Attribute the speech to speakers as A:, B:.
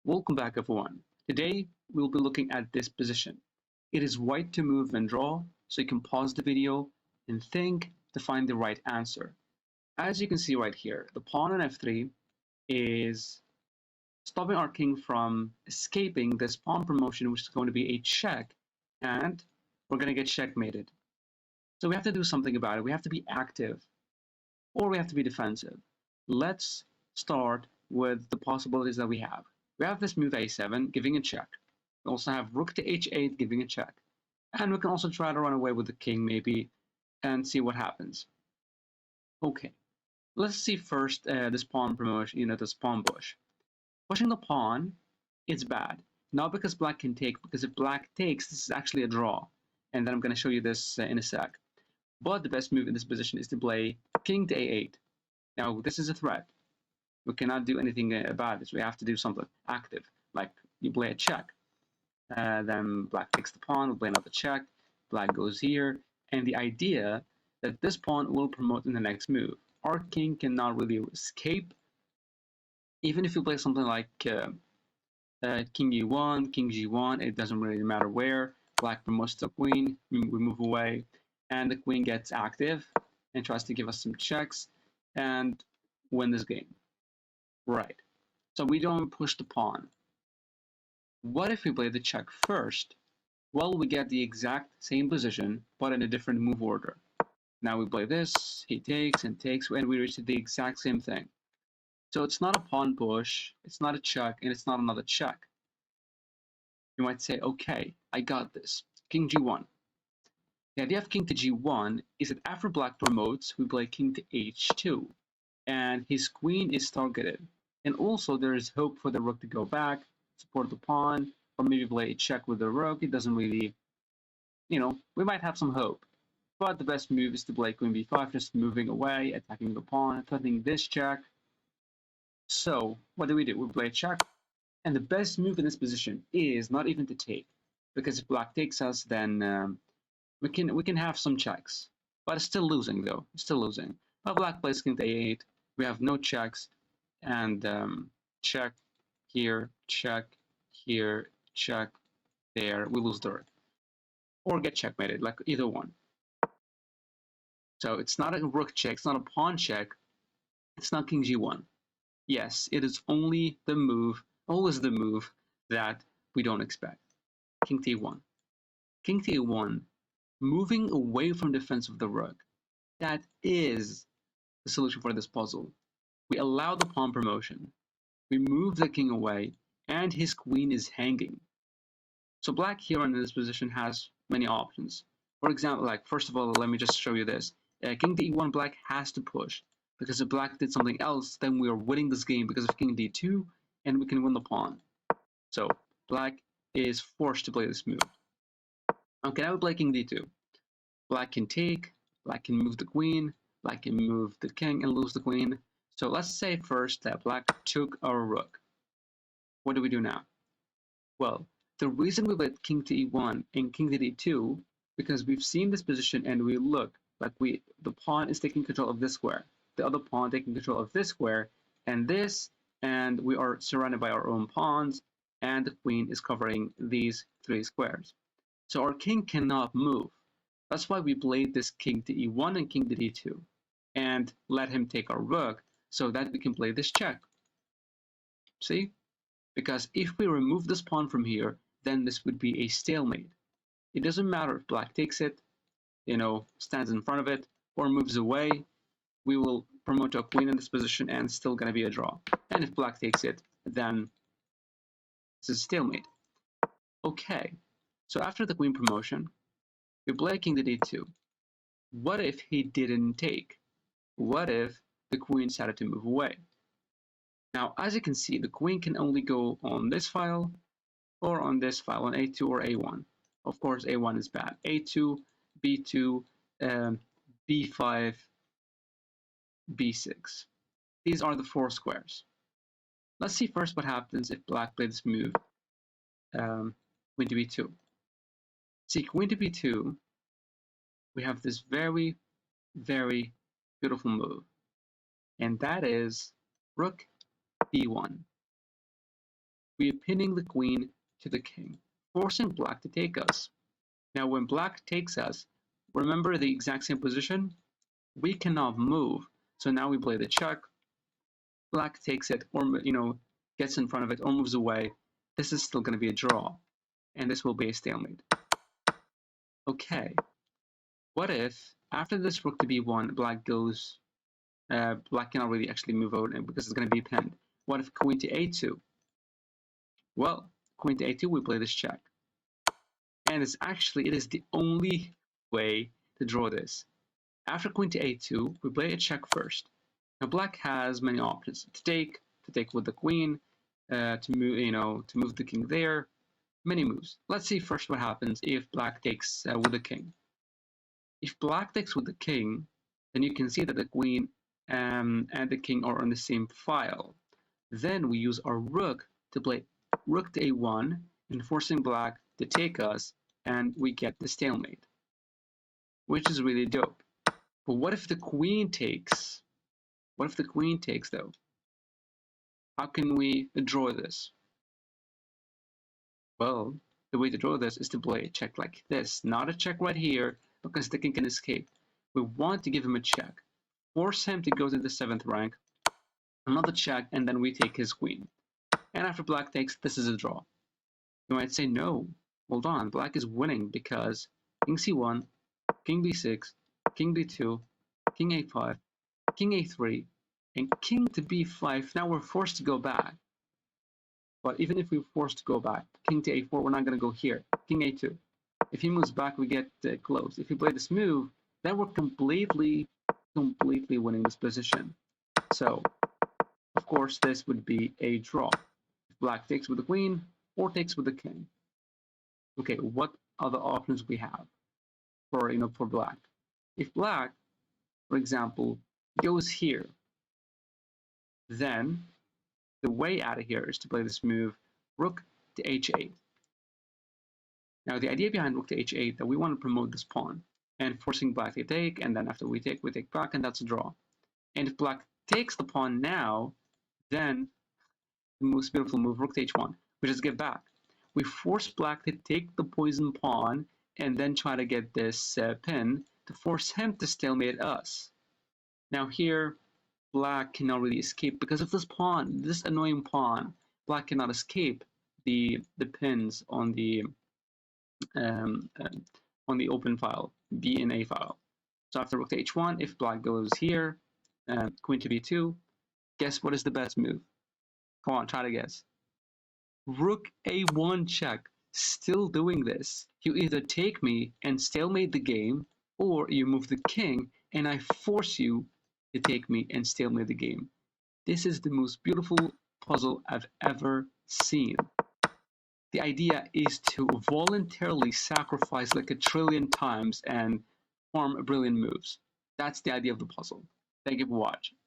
A: Welcome back everyone. Today we'll be looking at this position. It is white to move and draw, so you can pause the video and think to find the right answer. As you can see right here, the pawn on f3 is stopping our king from escaping this pawn promotion, which is going to be a check, and we're going to get checkmated. So we have to do something about it. We have to be active, or we have to be defensive. Let's start with the possibilities that we have. We have this move a7, giving a check. We also have rook to h8, giving a check. And we can also try to run away with the king, maybe, and see what happens. Okay, let's see first this pawn promotion, this pawn push. Pushing the pawn is bad. Not because black can take, because if black takes, this is actually a draw. And then I'm going to show you this in a sec. But the best move in this position is to play king to a8. Now, this is a threat. We cannot do anything about this. We have to do something active, like you play a check. Then black takes the pawn, we play another check, black goes here, and the idea that this pawn will promote in the next move. Our king cannot really escape. Even if you play something like king e1, king g1, it doesn't really matter where. Black promotes the queen, we move away, and the queen gets active and tries to give us some checks and win this game. Right. So we don't push the pawn. What if we play the check first? Well, we get the exact same position, but in a different move order. Now we play this, he takes and takes, and we reach the exact same thing. So it's not a pawn push, it's not a check, and it's not another check. You might say, okay, I got this. King g1. The idea of king to g1 is that after black promotes, we play king to h2, and his queen is targeted. And also there is hope for the rook to go back, support the pawn, or maybe play a check with the rook. It doesn't really, we might have some hope. But the best move is to play queen b5, just moving away, attacking the pawn, threatening this check. So what do? We play a check, and the best move in this position is not even to take, because if black takes us, then we can have some checks. But it's still losing though, it's still losing. But black plays king to a8, we have no checks, and check here, check here, check there, we lose the rook. Or get checkmated, like either one. So it's not a rook check, it's not a pawn check, it's not king g1. Yes, it is only the move, always the move that we don't expect. King t1. King t1, moving away from defense of the rook. That is the solution for this puzzle. We allow the pawn promotion. We move the king away, and his queen is hanging. So black here in this position has many options. For example, like first of all, let me just show you this. King to e1, black has to push, because if black did something else, then we are winning this game because of king d2, and we can win the pawn. So black is forced to play this move. Okay, now we play king d2. Black can take, black can move the queen, black can move the king and lose the queen. So let's say first that black took our rook. What do we do now? Well, the reason we played king to e1 and king to d2, because we've seen this position and we look like the pawn is taking control of this square, the other pawn taking control of this square, and this, and we are surrounded by our own pawns, and the queen is covering these three squares. So our king cannot move. That's why we played this king to e1 and king to d2, and let him take our rook so that we can play this check. See? Because if we remove this pawn from here, then this would be a stalemate. It doesn't matter if black takes it, stands in front of it, or moves away. We will promote a queen in this position and it's still going to be a draw. And if black takes it, then this is a stalemate. Okay, so after the queen promotion, we play king to d2. What if he didn't take? What if the queen decided to move away? Now, as you can see, the queen can only go on this file or on this file, on A2 or A1. Of course, A1 is bad. A2, B2, B5, B6. These are the four squares. Let's see first what happens if black plays this move, queen to B2. See, queen to B2, we have this very, very beautiful move, and that is rook B1. we are pinning the queen to the king, forcing black to take us. Now when black takes us, remember the exact same position? We cannot move. So now we play the check. Black takes it, or gets in front of it or moves away. This is still going to be a draw, and this will be a stalemate. Okay, what if after this rook to b1, black goes, black cannot really actually move out because it's going to be pinned. What if queen to a2? Well, queen to a2, we play this check. And it is the only way to draw this. After queen to a2, we play a check first. Now black has many options to take with the queen, to move the king there, many moves. Let's see first what happens if black takes with the king. If black takes with the king, then you can see that the queen and the king are on the same file. Then we use our rook to play rook to a1, enforcing black to take us, and we get the stalemate, which is really dope. But what if the queen takes? What if the queen takes, though? How can we draw this? Well, the way to draw this is to play a check like this, not a check right here, because the king can escape. We want to give him a check, force him to go to the 7th rank, another check, and then we take his queen. And after black takes, this is a draw. You might say, no, hold on, black is winning because king c1, king b6, king b2, king a5, king a3, and king to b5. Now we're forced to go back. But even if we're forced to go back, king to a4, we're not going to go here. King a2. If he moves back, we get close. If we play this move, then we're completely winning this position. So, of course, this would be a draw. If black takes with the queen or takes with the king. Okay, what other options we have for black? If black, for example, goes here, then the way out of here is to play this move, rook to h8. Now, the idea behind rook to h8 that we want to promote this pawn and forcing black to take, and then after we take back, and that's a draw. And if black takes the pawn now, then the most beautiful move, rook to h1, which is get back. We force black to take the poison pawn and then try to get this pin to force him to stalemate us. Now here, black cannot really escape because of this pawn, this annoying pawn. Black cannot escape the pins on the open file, B and A file. So after rook to h1, if black goes here, queen to b2, guess what is the best move? Come on, try to guess. Rook a1 check. Still doing this. You either take me and stalemate the game, or you move the king and I force you to take me and stalemate the game. This is the most beautiful puzzle I've ever seen. The idea is to voluntarily sacrifice like a trillion times and form brilliant moves. That's the idea of the puzzle. Thank you for watching.